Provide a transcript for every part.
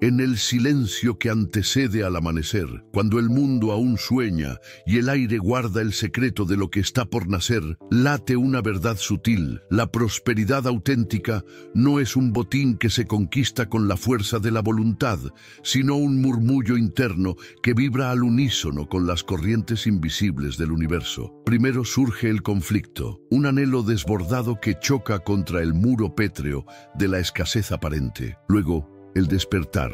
En el silencio que antecede al amanecer, cuando el mundo aún sueña y el aire guarda el secreto de lo que está por nacer, late una verdad sutil. La prosperidad auténtica no es un botín que se conquista con la fuerza de la voluntad, sino un murmullo interno que vibra al unísono con las corrientes invisibles del universo. Primero surge el conflicto, un anhelo desbordado que choca contra el muro pétreo de la escasez aparente. Luego, el despertar,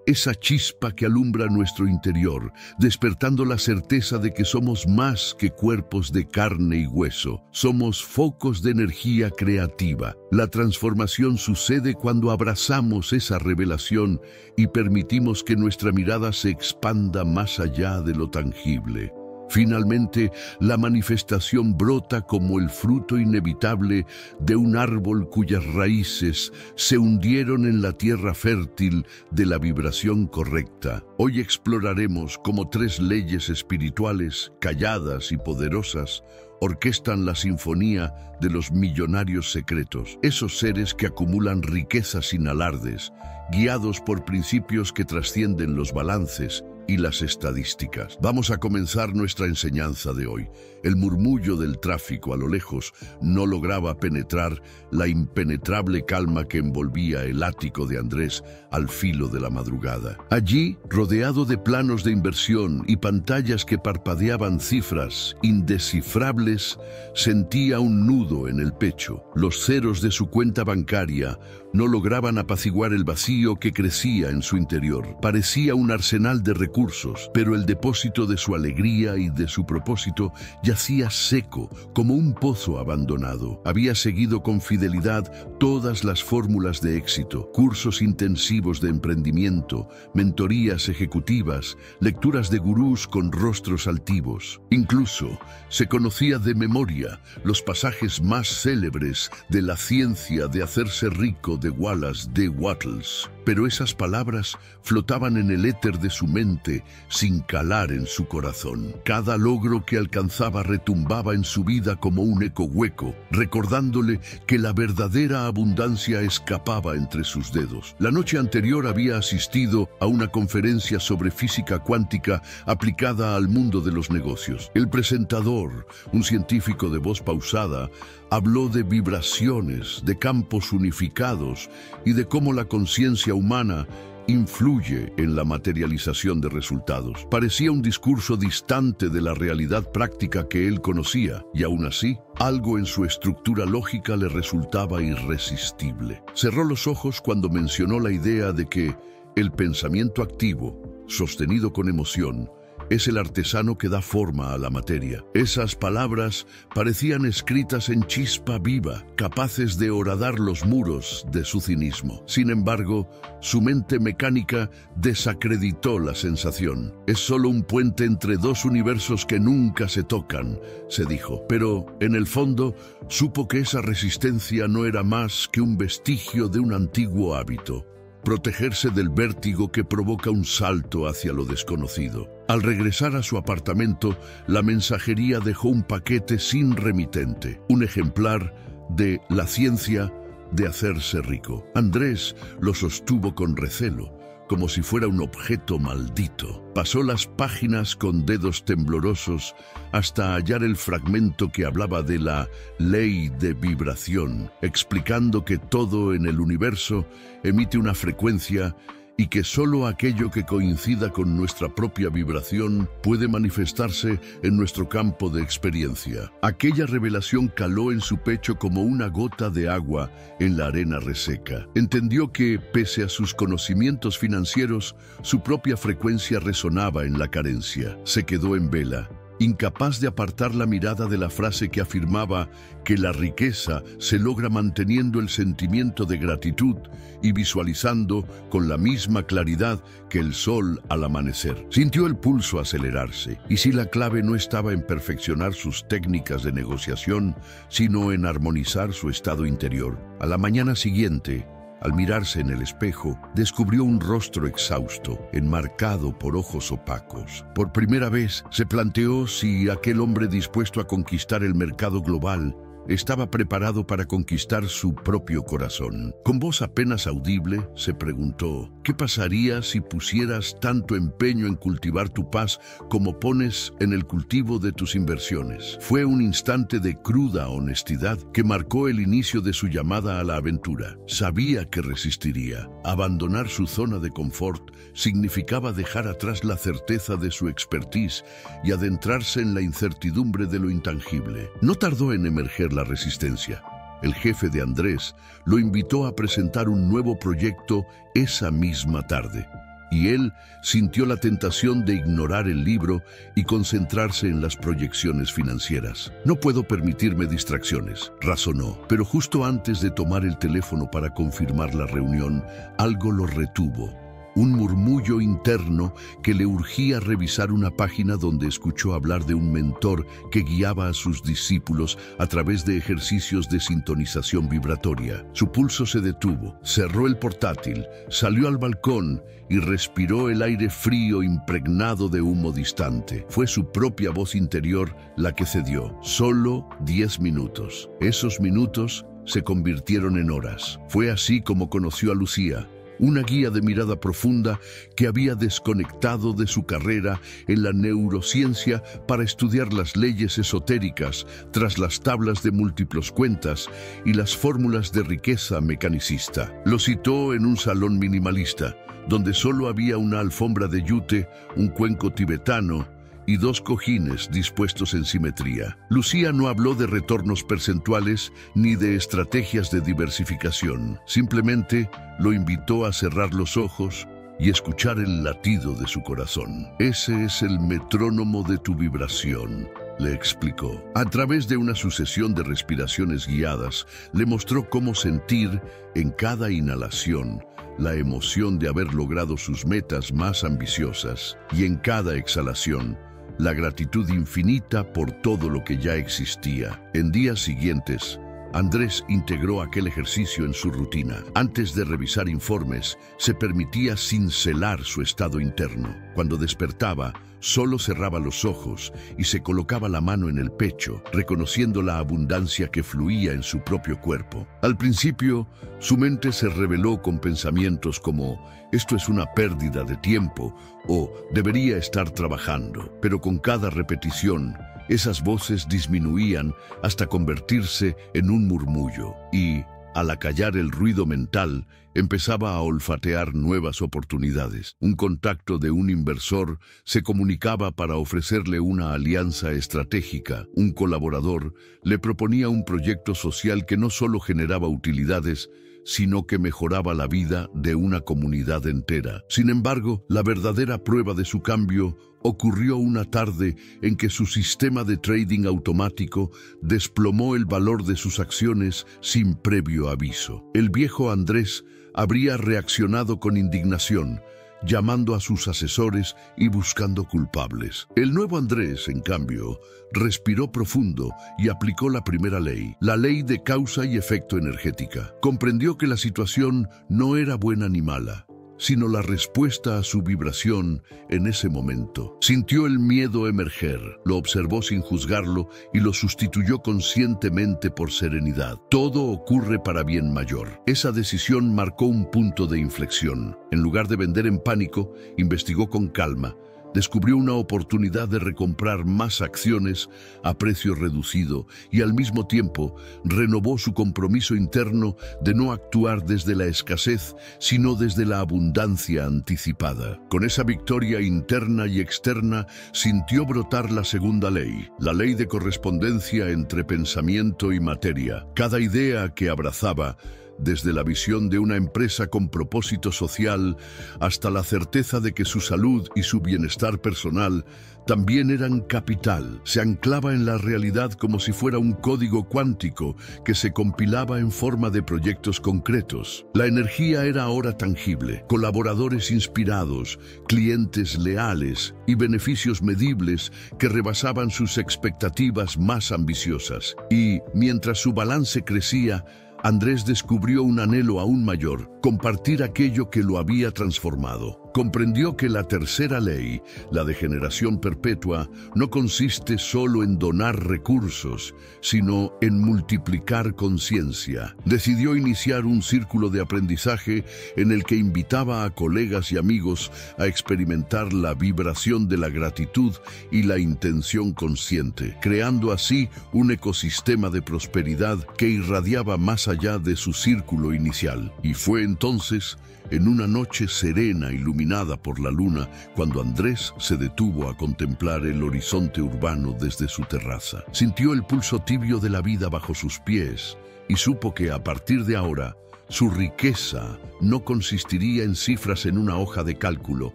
esa chispa que alumbra nuestro interior, despertando la certeza de que somos más que cuerpos de carne y hueso. Somos focos de energía creativa. La transformación sucede cuando abrazamos esa revelación y permitimos que nuestra mirada se expanda más allá de lo tangible. Finalmente, la manifestación brota como el fruto inevitable de un árbol cuyas raíces se hundieron en la tierra fértil de la vibración correcta. Hoy exploraremos cómo tres leyes espirituales, calladas y poderosas, orquestan la sinfonía de los millonarios secretos, esos seres que acumulan riquezas sin alardes, guiados por principios que trascienden los balances y las estadísticas. Vamos a comenzar nuestra enseñanza de hoy. El murmullo del tráfico a lo lejos no lograba penetrar la impenetrable calma que envolvía el ático de Andrés al filo de la madrugada. Allí, rodeado de planos de inversión y pantallas que parpadeaban cifras indescifrables, sentía un nudo en el pecho. Los ceros de su cuenta bancaria no lograban apaciguar el vacío que crecía en su interior. Parecía un arsenal de recursos, pero el depósito de su alegría y de su propósito yacía seco, como un pozo abandonado. Había seguido con fidelidad todas las fórmulas de éxito, cursos intensivos de emprendimiento, mentorías ejecutivas, lecturas de gurús con rostros altivos. Incluso se conocía de memoria los pasajes más célebres de la ciencia de hacerse rico de Wallace D. Wattles. Pero esas palabras flotaban en el éter de su mente sin calar en su corazón. Cada logro que alcanzaba retumbaba en su vida como un eco hueco, recordándole que la verdadera abundancia escapaba entre sus dedos. La noche anterior había asistido a una conferencia sobre física cuántica aplicada al mundo de los negocios. El presentador, un científico de voz pausada, habló de vibraciones, de campos unificados y de cómo la conciencia humana influye en la materialización de resultados. Parecía un discurso distante de la realidad práctica que él conocía, y aún así, algo en su estructura lógica le resultaba irresistible. Cerró los ojos cuando mencionó la idea de que el pensamiento activo, sostenido con emoción, es el artesano que da forma a la materia. Esas palabras parecían escritas en chispa viva, capaces de horadar los muros de su cinismo. Sin embargo, su mente mecánica desacreditó la sensación. Es solo un puente entre dos universos que nunca se tocan, se dijo. Pero, en el fondo, supo que esa resistencia no era más que un vestigio de un antiguo hábito: protegerse del vértigo que provoca un salto hacia lo desconocido. Al regresar a su apartamento, la mensajería dejó un paquete sin remitente, un ejemplar de La ciencia de hacerse rico. Andrés lo sostuvo con recelo, como si fuera un objeto maldito. Pasó las páginas con dedos temblorosos hasta hallar el fragmento que hablaba de la ley de vibración, explicando que todo en el universo emite una frecuencia y que solo aquello que coincida con nuestra propia vibración puede manifestarse en nuestro campo de experiencia. Aquella revelación caló en su pecho como una gota de agua en la arena reseca. Entendió que, pese a sus conocimientos financieros, su propia frecuencia resonaba en la carencia. Se quedó en vela, incapaz de apartar la mirada de la frase que afirmaba que la riqueza se logra manteniendo el sentimiento de gratitud y visualizando con la misma claridad que el sol al amanecer. Sintió el pulso acelerarse, y si la clave no estaba en perfeccionar sus técnicas de negociación, sino en armonizar su estado interior. A la mañana siguiente, al mirarse en el espejo, descubrió un rostro exhausto, enmarcado por ojos opacos. Por primera vez se planteó si aquel hombre dispuesto a conquistar el mercado global estaba preparado para conquistar su propio corazón. Con voz apenas audible, se preguntó, ¿qué pasaría si pusieras tanto empeño en cultivar tu paz como pones en el cultivo de tus inversiones? Fue un instante de cruda honestidad que marcó el inicio de su llamada a la aventura. Sabía que resistiría. Abandonar su zona de confort significaba dejar atrás la certeza de su expertise y adentrarse en la incertidumbre de lo intangible. No tardó en emerger la resistencia. El jefe de Andrés lo invitó a presentar un nuevo proyecto esa misma tarde, y él sintió la tentación de ignorar el libro y concentrarse en las proyecciones financieras. No puedo permitirme distracciones, razonó, pero justo antes de tomar el teléfono para confirmar la reunión, algo lo retuvo. Un murmullo interno que le urgía revisar una página donde escuchó hablar de un mentor que guiaba a sus discípulos a través de ejercicios de sintonización vibratoria. Su pulso se detuvo, cerró el portátil, salió al balcón y respiró el aire frío impregnado de humo distante. Fue su propia voz interior la que cedió. Solo 10 minutos. Esos minutos se convirtieron en horas. Fue así como conoció a Lucía, una guía de mirada profunda que había desconectado de su carrera en la neurociencia para estudiar las leyes esotéricas tras las tablas de múltiplos cuentas y las fórmulas de riqueza mecanicista. Lo citó en un salón minimalista, donde solo había una alfombra de yute, un cuenco tibetano y 2 cojines dispuestos en simetría. Lucía no habló de retornos percentuales ni de estrategias de diversificación. Simplemente lo invitó a cerrar los ojos y escuchar el latido de su corazón. Ese es el metrónomo de tu vibración, le explicó. A través de una sucesión de respiraciones guiadas, le mostró cómo sentir en cada inhalación la emoción de haber logrado sus metas más ambiciosas y en cada exhalación la gratitud infinita por todo lo que ya existía. En días siguientes, Andrés integró aquel ejercicio en su rutina. Antes de revisar informes, se permitía cincelar su estado interno. Cuando despertaba, solo cerraba los ojos y se colocaba la mano en el pecho, reconociendo la abundancia que fluía en su propio cuerpo. Al principio, su mente se rebeló con pensamientos como «esto es una pérdida de tiempo» o «debería estar trabajando». Pero con cada repetición, esas voces disminuían hasta convertirse en un murmullo y, al acallar el ruido mental, empezaba a olfatear nuevas oportunidades. Un contacto de un inversor se comunicaba para ofrecerle una alianza estratégica. Un colaborador le proponía un proyecto social que no solo generaba utilidades, sino que mejoraba la vida de una comunidad entera. Sin embargo, la verdadera prueba de su cambio ocurrió una tarde en que su sistema de trading automático desplomó el valor de sus acciones sin previo aviso. El viejo Andrés habría reaccionado con indignación, llamando a sus asesores y buscando culpables. El nuevo Andrés, en cambio, respiró profundo y aplicó la primera ley, la ley de causa y efecto energética. Comprendió que la situación no era buena ni mala, sino la respuesta a su vibración en ese momento. Sintió el miedo emerger, lo observó sin juzgarlo y lo sustituyó conscientemente por serenidad. Todo ocurre para bien mayor. Esa decisión marcó un punto de inflexión. En lugar de vender en pánico, investigó con calma. Descubrió una oportunidad de recomprar más acciones a precio reducido y al mismo tiempo renovó su compromiso interno de no actuar desde la escasez, sino desde la abundancia anticipada. Con esa victoria interna y externa, sintió brotar la segunda ley, la ley de correspondencia entre pensamiento y materia. Cada idea que abrazaba, desde la visión de una empresa con propósito social hasta la certeza de que su salud y su bienestar personal también eran capital, se anclaba en la realidad como si fuera un código cuántico que se compilaba en forma de proyectos concretos. La energía era ahora tangible, colaboradores inspirados, clientes leales y beneficios medibles que rebasaban sus expectativas más ambiciosas. Y, mientras su balance crecía, Andrés descubrió un anhelo aún mayor, compartir aquello que lo había transformado. comprendió que la tercera ley, la de generación perpetua, no consiste solo en donar recursos, sino en multiplicar conciencia. Decidió iniciar un círculo de aprendizaje en el que invitaba a colegas y amigos a experimentar la vibración de la gratitud y la intención consciente, creando así un ecosistema de prosperidad que irradiaba más allá de su círculo inicial. Y fue entonces, en una noche serena iluminada por la luna, cuando Andrés se detuvo a contemplar el horizonte urbano desde su terraza. Sintió el pulso tibio de la vida bajo sus pies y supo que a partir de ahora su riqueza no consistiría en cifras en una hoja de cálculo,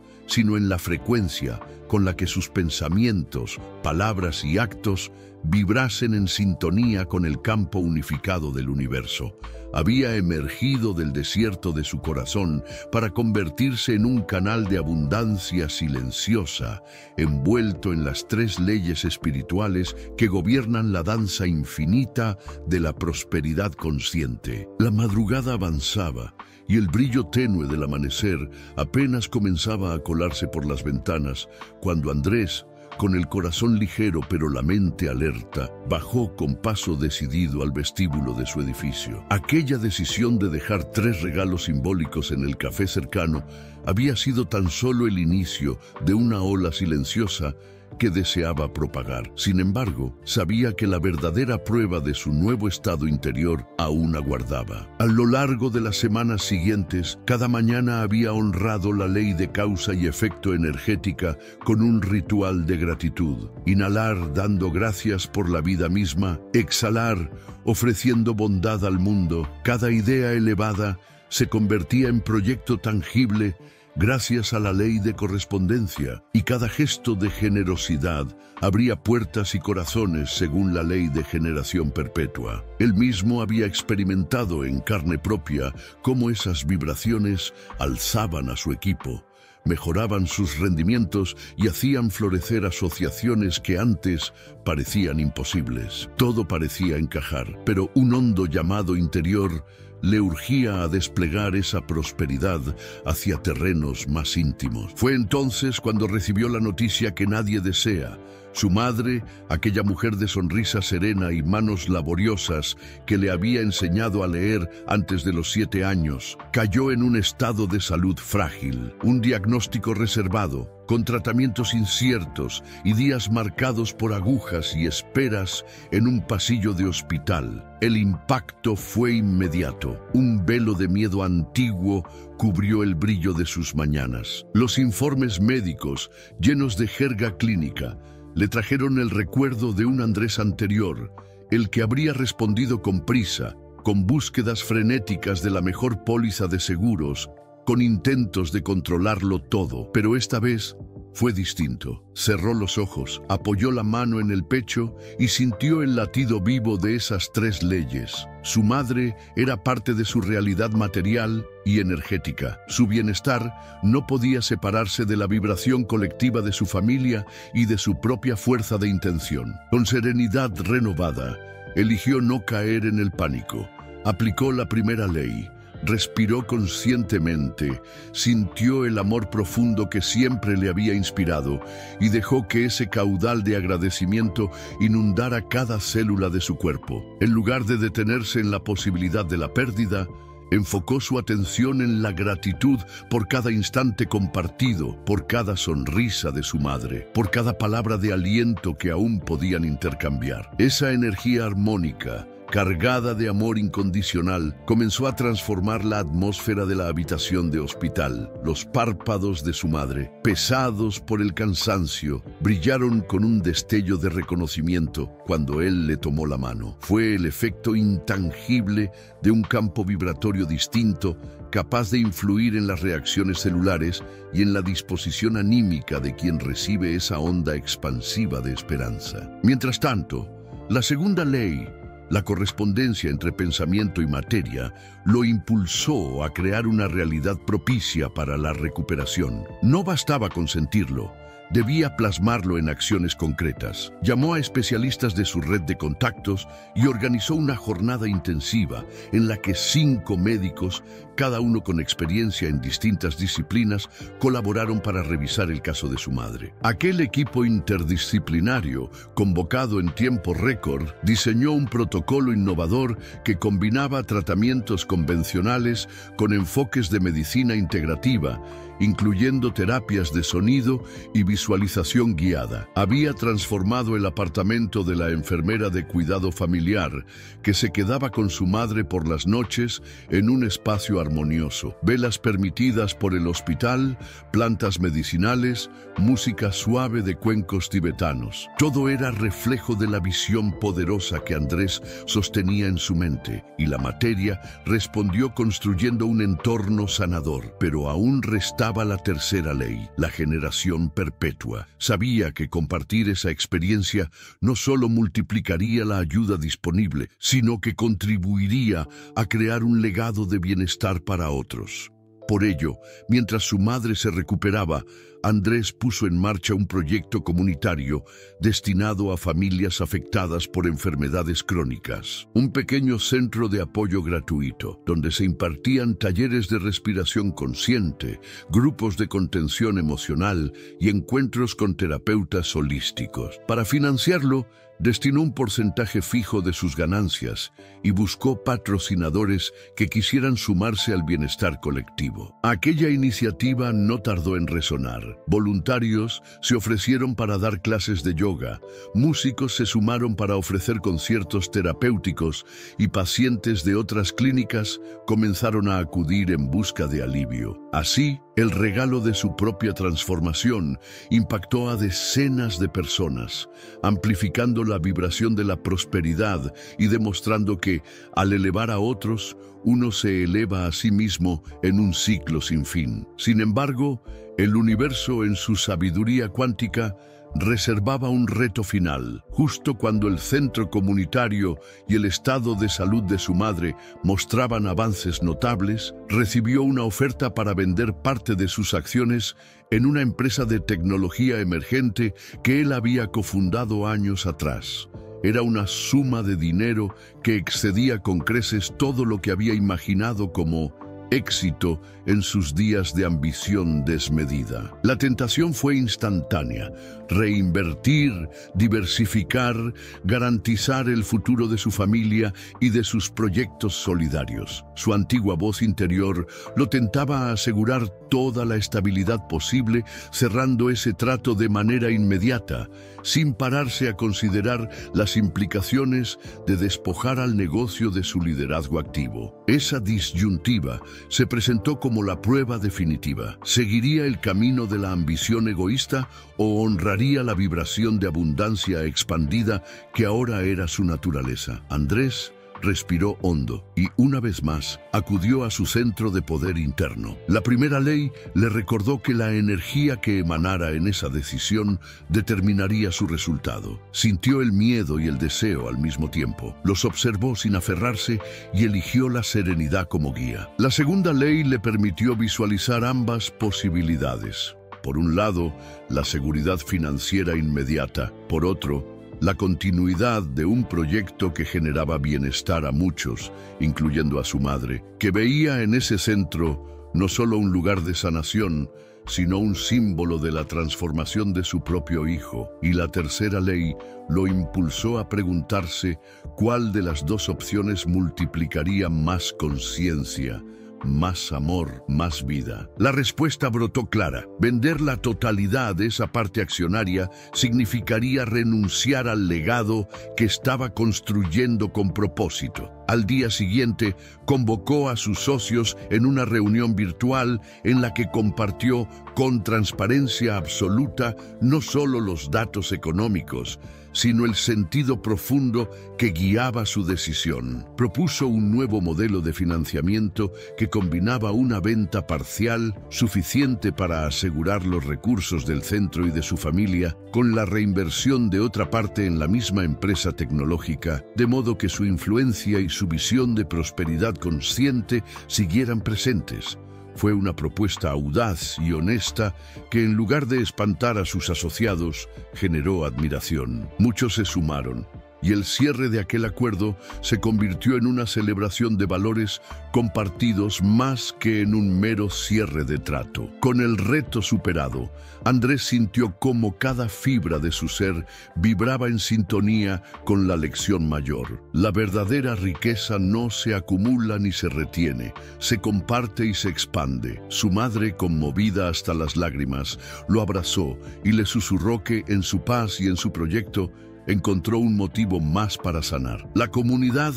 sino en la frecuencia con la que sus pensamientos, palabras y actos vibrasen en sintonía con el campo unificado del universo. Había emergido del desierto de su corazón para convertirse en un canal de abundancia silenciosa, envuelto en las 3 leyes espirituales que gobiernan la danza infinita de la prosperidad consciente. La madrugada avanzaba y el brillo tenue del amanecer apenas comenzaba a colarse por las ventanas cuando Andrés, con el corazón ligero pero la mente alerta, bajó con paso decidido al vestíbulo de su edificio. Aquella decisión de dejar 3 regalos simbólicos en el café cercano había sido tan solo el inicio de una ola silenciosa que deseaba propagar. Sin embargo, sabía que la verdadera prueba de su nuevo estado interior aún aguardaba. A lo largo de las semanas siguientes, cada mañana había honrado la ley de causa y efecto energética con un ritual de gratitud. Inhalar dando gracias por la vida misma, exhalar ofreciendo bondad al mundo. Cada idea elevada se convertía en proyecto tangible gracias a la ley de correspondencia, y cada gesto de generosidad abría puertas y corazones según la ley de generación perpetua. Él mismo había experimentado en carne propia cómo esas vibraciones alzaban a su equipo, mejoraban sus rendimientos y hacían florecer asociaciones que antes parecían imposibles. Todo parecía encajar, pero un hondo llamado interior le urgía a desplegar esa prosperidad hacia terrenos más íntimos. Fue entonces cuando recibió la noticia que nadie desea. Su madre, aquella mujer de sonrisa serena y manos laboriosas que le había enseñado a leer antes de los 7 años, cayó en un estado de salud frágil, un diagnóstico reservado, con tratamientos inciertos y días marcados por agujas y esperas en un pasillo de hospital. El impacto fue inmediato. Un velo de miedo antiguo cubrió el brillo de sus mañanas. Los informes médicos, llenos de jerga clínica, le trajeron el recuerdo de un Andrés anterior, el que habría respondido con prisa, con búsquedas frenéticas de la mejor póliza de seguros, con intentos de controlarlo todo. Pero esta vez fue distinto. Cerró los ojos, apoyó la mano en el pecho y sintió el latido vivo de esas 3 leyes. Su madre era parte de su realidad material y energética. Su bienestar no podía separarse de la vibración colectiva de su familia y de su propia fuerza de intención. Con serenidad renovada, eligió no caer en el pánico. Aplicó la primera ley. Respiró conscientemente, sintió el amor profundo que siempre le había inspirado y dejó que ese caudal de agradecimiento inundara cada célula de su cuerpo. En lugar de detenerse en la posibilidad de la pérdida, enfocó su atención en la gratitud por cada instante compartido, por cada sonrisa de su madre, por cada palabra de aliento que aún podían intercambiar. Esa energía armónica, cargada de amor incondicional, comenzó a transformar la atmósfera de la habitación de hospital. Los párpados de su madre, pesados por el cansancio, brillaron con un destello de reconocimiento cuando él le tomó la mano. Fue el efecto intangible de un campo vibratorio distinto, capaz de influir en las reacciones celulares y en la disposición anímica de quien recibe esa onda expansiva de esperanza. Mientras tanto, la segunda ley, la correspondencia entre pensamiento y materia, lo impulsó a crear una realidad propicia para la recuperación. No bastaba con sentirlo, Debía plasmarlo en acciones concretas. Llamó a especialistas de su red de contactos y organizó una jornada intensiva en la que 5 médicos, cada uno con experiencia en distintas disciplinas, colaboraron para revisar el caso de su madre. Aquel equipo interdisciplinario, convocado en tiempo récord, diseñó un protocolo innovador que combinaba tratamientos convencionales con enfoques de medicina integrativa, incluyendo terapias de sonido y visualización guiada. Había transformado el apartamento de la enfermera de cuidado familiar, que se quedaba con su madre por las noches, en un espacio armonioso. Velas permitidas por el hospital, plantas medicinales, música suave de cuencos tibetanos. Todo era reflejo de la visión poderosa que Andrés sostenía en su mente, y la materia respondió construyendo un entorno sanador. Pero aún restaba la tercera ley, la generación perpetua. Sabía que compartir esa experiencia no solo multiplicaría la ayuda disponible, sino que contribuiría a crear un legado de bienestar para otros. Por ello, mientras su madre se recuperaba, Andrés puso en marcha un proyecto comunitario destinado a familias afectadas por enfermedades crónicas. Un pequeño centro de apoyo gratuito, donde se impartían talleres de respiración consciente, grupos de contención emocional y encuentros con terapeutas holísticos. Para financiarlo, destinó un porcentaje fijo de sus ganancias y buscó patrocinadores que quisieran sumarse al bienestar colectivo. Aquella iniciativa no tardó en resonar. Voluntarios se ofrecieron para dar clases de yoga, músicos se sumaron para ofrecer conciertos terapéuticos y pacientes de otras clínicas comenzaron a acudir en busca de alivio. Así, el regalo de su propia transformación impactó a decenas de personas, amplificando la vibración de la prosperidad y demostrando que, al elevar a otros, uno se eleva a sí mismo en un ciclo sin fin. Sin embargo, el universo, en su sabiduría cuántica, reservaba un reto final. Justo cuando el centro comunitario y el estado de salud de su madre mostraban avances notables, recibió una oferta para vender parte de sus acciones en una empresa de tecnología emergente que él había cofundado años atrás. Era una suma de dinero que excedía con creces todo lo que había imaginado como éxito en sus días de ambición desmedida. La tentación fue instantánea: reinvertir, diversificar, garantizar el futuro de su familia y de sus proyectos solidarios. Su antigua voz interior lo tentaba a asegurar toda la estabilidad posible, cerrando ese trato de manera inmediata, sin pararse a considerar las implicaciones de despojar al negocio de su liderazgo activo. Esa disyuntiva se presentó como la prueba definitiva. ¿Seguiría el camino de la ambición egoísta o honraría la vibración de abundancia expandida que ahora era su naturaleza? Andrés respiró hondo y, una vez más, acudió a su centro de poder interno. La primera ley le recordó que la energía que emanara en esa decisión determinaría su resultado. Sintió el miedo y el deseo al mismo tiempo. Los observó sin aferrarse y eligió la serenidad como guía. La segunda ley le permitió visualizar ambas posibilidades. Por un lado, la seguridad financiera inmediata. Por otro, la continuidad de un proyecto que generaba bienestar a muchos, incluyendo a su madre, que veía en ese centro no solo un lugar de sanación, sino un símbolo de la transformación de su propio hijo. Y la tercera ley lo impulsó a preguntarse cuál de las dos opciones multiplicaría más conciencia, más amor, más vida. La respuesta brotó clara. Vender la totalidad de esa parte accionaria significaría renunciar al legado que estaba construyendo con propósito. Al día siguiente, convocó a sus socios en una reunión virtual en la que compartió con transparencia absoluta no solo los datos económicos, sino el sentido profundo que guiaba su decisión. Propuso un nuevo modelo de financiamiento que combinaba una venta parcial suficiente para asegurar los recursos del centro y de su familia, con la reinversión de otra parte en la misma empresa tecnológica, de modo que su influencia y su visión de prosperidad consciente siguieran presentes. Fue una propuesta audaz y honesta que, en lugar de espantar a sus asociados, generó admiración. Muchos se sumaron, y el cierre de aquel acuerdo se convirtió en una celebración de valores compartidos más que en un mero cierre de trato. Con el reto superado, Andrés sintió cómo cada fibra de su ser vibraba en sintonía con la lección mayor. La verdadera riqueza no se acumula ni se retiene, se comparte y se expande. Su madre, conmovida hasta las lágrimas, lo abrazó y le susurró que, en su paz y en su proyecto, encontró un motivo más para sanar. La comunidad,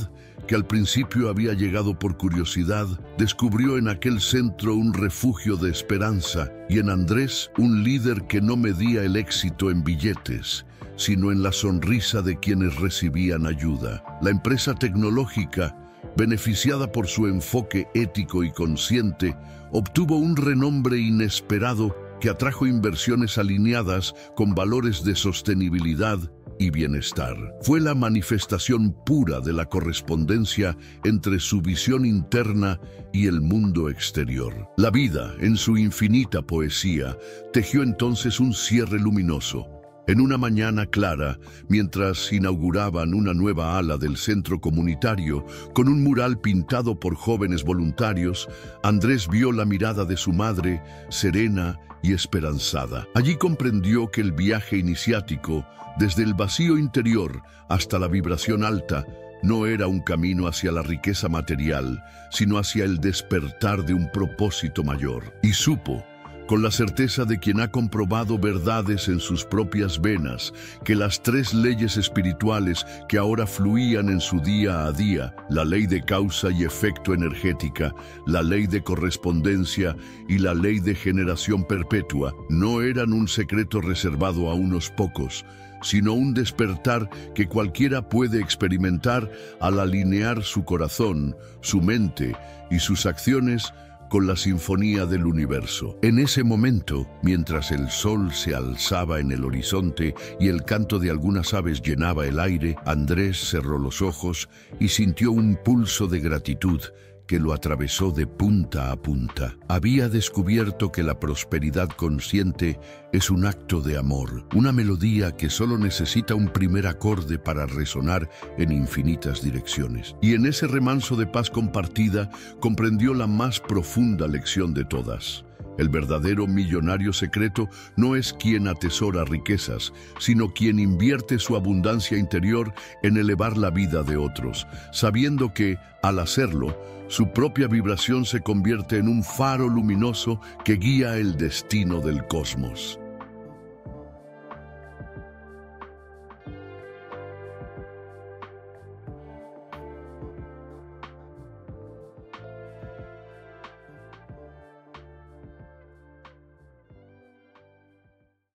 que al principio había llegado por curiosidad, descubrió en aquel centro un refugio de esperanza y en Andrés un líder que no medía el éxito en billetes, sino en la sonrisa de quienes recibían ayuda. La empresa tecnológica, beneficiada por su enfoque ético y consciente, obtuvo un renombre inesperado que atrajo inversiones alineadas con valores de sostenibilidad y bienestar. Fue la manifestación pura de la correspondencia entre su visión interna y el mundo exterior. La vida, en su infinita poesía, tejió entonces un cierre luminoso. En una mañana clara, mientras inauguraban una nueva ala del centro comunitario con un mural pintado por jóvenes voluntarios, Andrés vio la mirada de su madre, serena y esperanzada. Allí comprendió que el viaje iniciático, desde el vacío interior hasta la vibración alta, no era un camino hacia la riqueza material, sino hacia el despertar de un propósito mayor. Y supo, con la certeza de quien ha comprobado verdades en sus propias venas, que las tres leyes espirituales que ahora fluían en su día a día, la ley de causa y efecto energética, la ley de correspondencia y la ley de generación perpetua, no eran un secreto reservado a unos pocos, sino un despertar que cualquiera puede experimentar al alinear su corazón, su mente y sus acciones con la sinfonía del universo. En ese momento, mientras el sol se alzaba en el horizonte y el canto de algunas aves llenaba el aire, Andrés cerró los ojos y sintió un pulso de gratitud que lo atravesó de punta a punta. Había descubierto que la prosperidad consciente es un acto de amor, una melodía que solo necesita un primer acorde para resonar en infinitas direcciones. Y en ese remanso de paz compartida, comprendió la más profunda lección de todas. El verdadero millonario secreto no es quien atesora riquezas, sino quien invierte su abundancia interior en elevar la vida de otros, sabiendo que, al hacerlo, su propia vibración se convierte en un faro luminoso que guía el destino del cosmos.